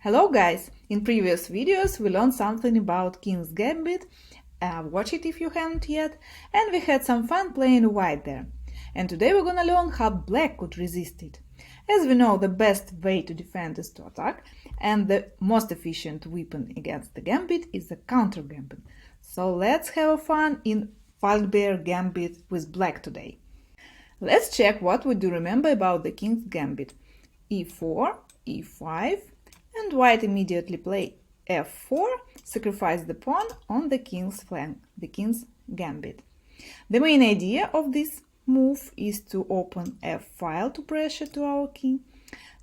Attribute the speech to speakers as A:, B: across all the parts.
A: Hello guys! In previous videos we learned something about King's Gambit, watch it if you haven't yet, and we had some fun playing white there. And today we're gonna learn how black could resist it. As we know, the best way to defend is to attack, and the most efficient weapon against the Gambit is the Countergambit. So let's have fun in Falkbeer Gambit with black today. Let's check what we do remember about the King's Gambit. e4, e5, and white immediately play f4, sacrifice the pawn on the king's flank, the King's Gambit. The main idea of this move is to open f-file to pressure to our king,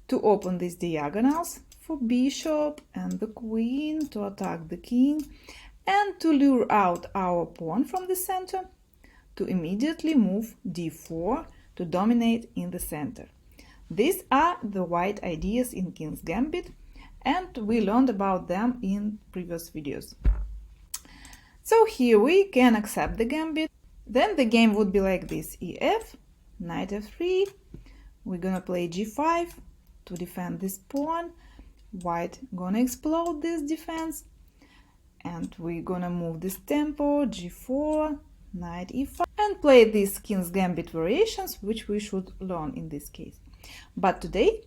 A: to open these diagonals for bishop and the queen to attack the king, and to lure out our pawn from the center, to immediately move d4 to dominate in the center. These are the white ideas in King's Gambit, and we learned about them in previous videos. So here we can accept the gambit. Then the game would be like this: ef, knight f3, we're gonna play g5 to defend this pawn, white gonna explode this defense, and we're gonna move this tempo, g4, knight e5, and play these King's Gambit variations, which we should learn in this case. But today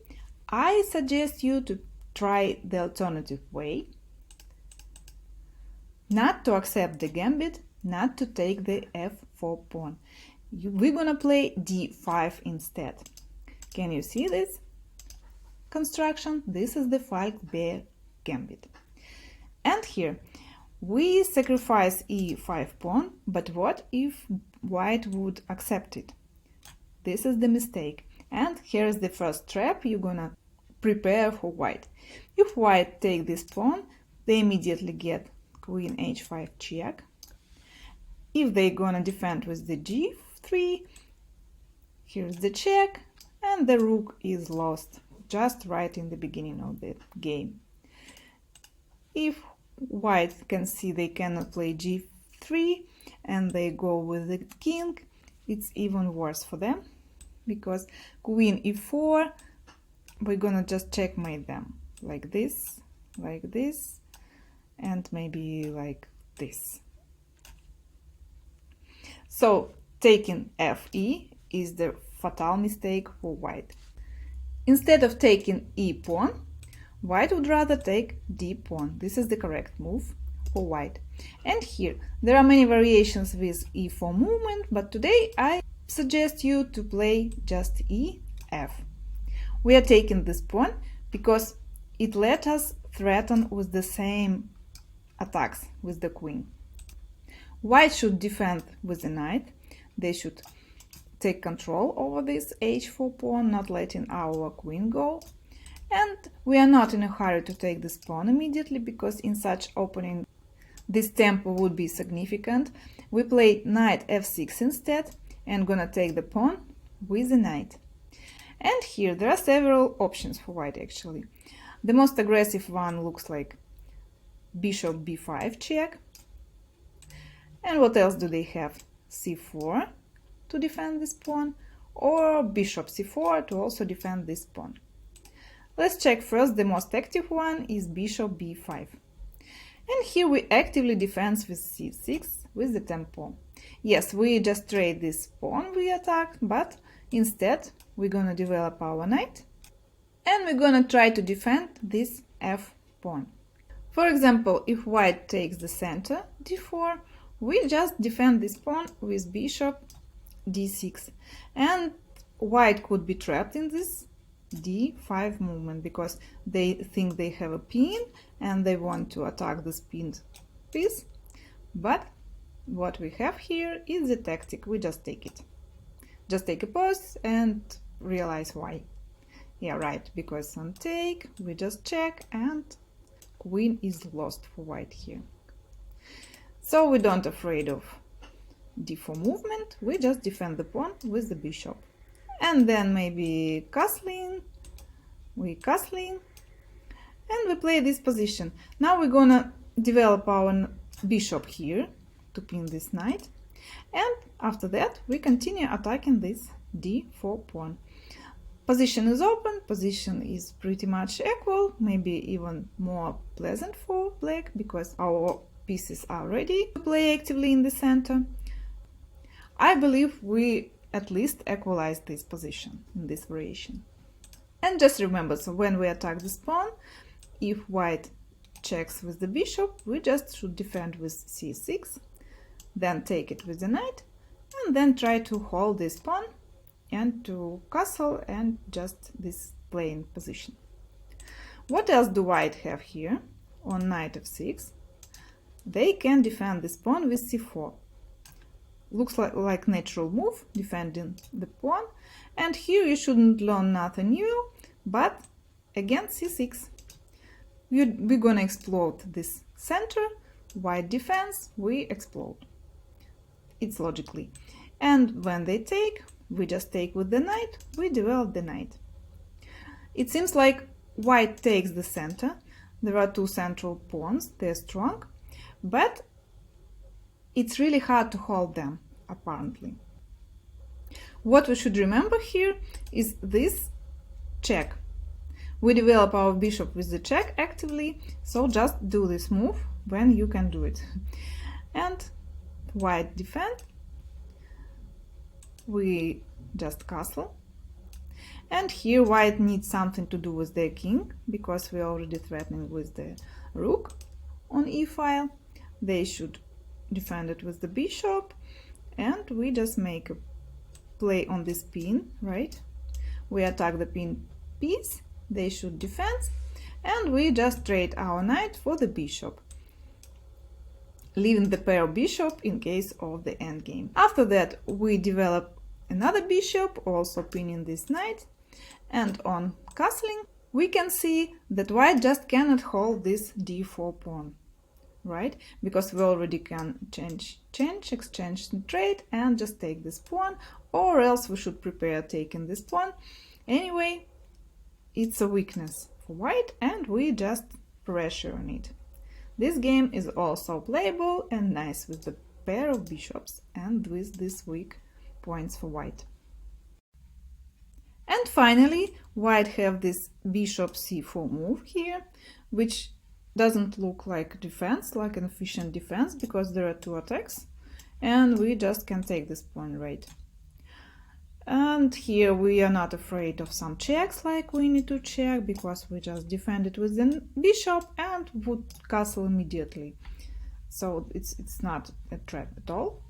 A: I suggest you to try the alternative way, not to accept the gambit, not to take the f4 pawn. We're gonna play d5 instead. Can you see this construction? This is the Falkbeer Gambit. And here we sacrifice e5 pawn, but what if white would accept it? This is the mistake. And here's the first trap you're gonna prepare for white. If white take this pawn, they immediately get queen h5 check. If they're gonna defend with the g3, here's the check, and the rook is lost just right in the beginning of the game. If white can see they cannot play g3 and they go with the king, it's even worse for them, because queen e4, we're gonna just checkmate them like this, and maybe like this. So taking fe is the fatal mistake for white. Instead of taking e pawn, white would rather take d pawn. This is the correct move for white. And here there are many variations with e4 movement, but today I suggest you to play just ef. We are taking this pawn because it let us threaten with the same attacks with the queen. White should defend with the knight. They should take control over this h4 pawn, not letting our queen go. And we are not in a hurry to take this pawn immediately, because in such opening this tempo would be significant. We play knight f6 instead, and gonna take the pawn with the knight. And here there are several options for white actually. The most aggressive one looks like bishop b5 check. And what else do they have? c4 to defend this pawn, or bishop c4 to also defend this pawn. Let's check first. The most active one is bishop b5. And here we actively defend with c6 with the tempo. Yes, we just trade this pawn we attacked, but instead we're gonna develop our knight, and we're gonna try to defend this f pawn. For example, if white takes the center, d4, we just defend this pawn with bishop d6, and white could be trapped in this d5 movement because they think they have a pin and they want to attack this pinned piece. But what we have here is the tactic. We just take it. Just take a pause and realize why. Yeah, right, because on take we just check and queen is lost for white here. So we don't afraid of d4 movement, we just defend the pawn with the bishop. And then maybe castling, and we play this position. Now we're gonna develop our bishop here to pin this knight, and after that we continue attacking this d4 pawn. Position is open, position is pretty much equal, maybe even more pleasant for black because our pieces are ready to play actively in the center. I believe we at least equalize this position in this variation. And just remember, so when we attack this pawn, if white checks with the bishop, we just should defend with c6, then take it with the knight, and then try to hold this pawn and to castle and just this playing position. What else do white have here? On knight f6, they can defend this pawn with c4. Looks like natural move, defending the pawn. And here you shouldn't learn nothing new, but again c6. We're gonna explode this center, white defense, we explode. It's logically. And when they take, we just take with the knight, we develop the knight. It seems like white takes the center. There are two central pawns, they're strong, but it's really hard to hold them, apparently. What we should remember here is this check. We develop our bishop with the check actively, so just do this move when you can do it. And white defend. We just castle. And here white needs something to do with their king, because we're already threatening with the rook on e-file. They should defend it with the bishop, and we just make a play on this pin, right? We attack the pin piece, they should defend, and we just trade our knight for the bishop, leaving the pair bishop in case of the endgame. After that, we develop another bishop, also pinning this knight, and on castling, we can see that white just cannot hold this d4 pawn, right? Because we already can exchange and trade, and just take this pawn, or else we should prepare taking this pawn. Anyway, it's a weakness for white, and we just pressure on it. This game is also playable and nice with the pair of bishops and with these weak points for white. And finally, white have this bishop c4 move here, which doesn't look like defense, like an efficient defense, because there are two attacks, and we just can take this pawn, right? And here we are not afraid of some checks, like we need to check, because we just defend it with the bishop and would castle immediately. So it's not a threat at all.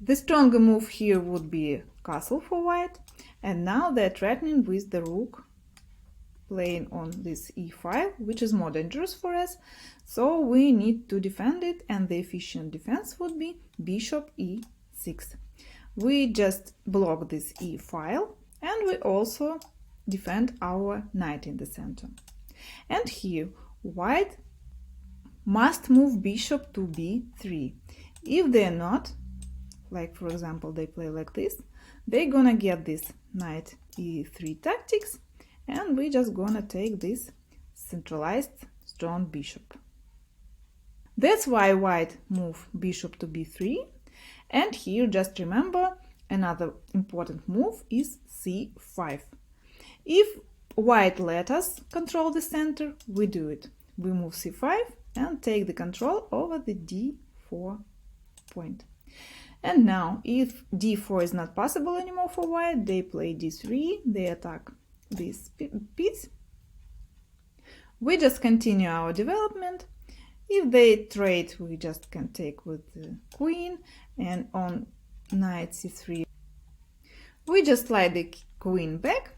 A: The stronger move here would be castle for white, and now they're threatening with the rook playing on this e-file, which is more dangerous for us, so we need to defend it, and the efficient defense would be bishop e6. We just block this e-file, and we also defend our knight in the center. And here white must move bishop to b3. If they're not, like for example they play like this, they're gonna get this knight e3 tactics, and we just gonna take this centralized strong bishop. That's why white move bishop to b3. And here just remember, another important move is c5. If white let us control the center, we do it. We move c5 and take the control over the d4 point. And now, if d4 is not possible anymore for white, they play d3, they attack this piece. We just continue our development. If they trade, we just can take with the queen, and on knight c3 we just slide the queen back,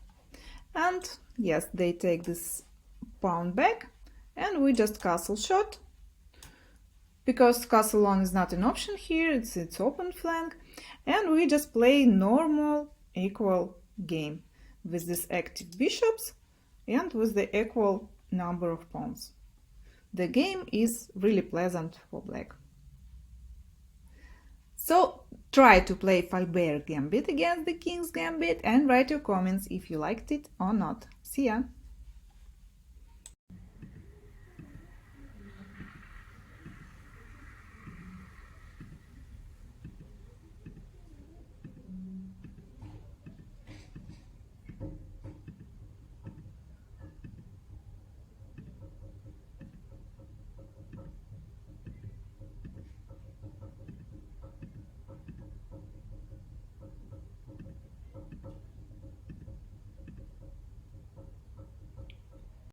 A: and yes, they take this pawn back, and we just castle shot, because castle on is not an option here, it's open flank, and we just play normal equal game with these active bishops and with the equal number of pawns. The game is really pleasant for black. So try to play Falkbeer Gambit against the King's Gambit and write your comments if you liked it or not. See ya!